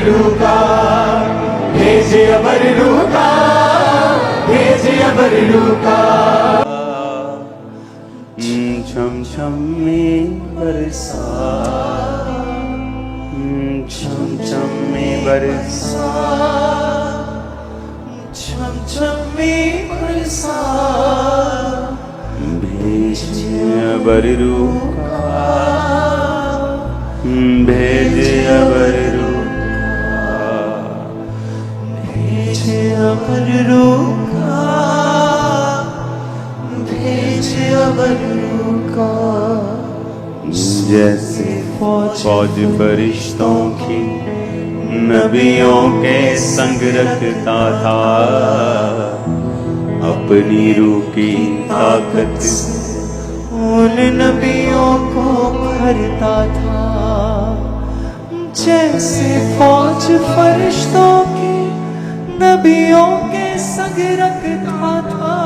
रूह का, भेजे अमर रूह का, भेजे अमर रूह का। छम छम में बरसा, छम छम में बरसा, छम छम में बरसा, भेजे अबर रूह का, भेजे अबर रूह का, भेजे अमर रूह का, भेजे अमर रूह का। जैसे फौज फरिश्तों की नबियों के संग रखता था, अपनी रूह की ताकत से उन नबियों को भरता था। जैसे फौज फरिश्तों की नबियों के संग रखता था,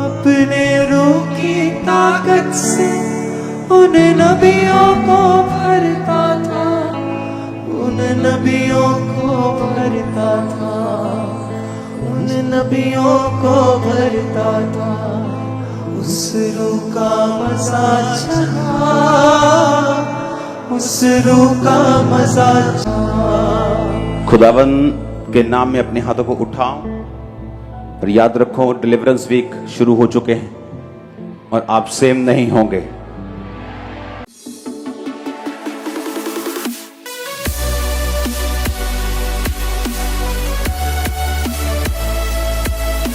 अपने रूह की ताकत से उन नबियों को भरता था, उन नबियों को भरता था, उन नबियों को भरता था। उस रूह का मजा चखा, उस रूह का मजा चखा। खुदावन के नाम में अपने हाथों को उठाओ और याद रखो डिलीवरेंस वीक शुरू हो चुके हैं और आप सेम नहीं होंगे।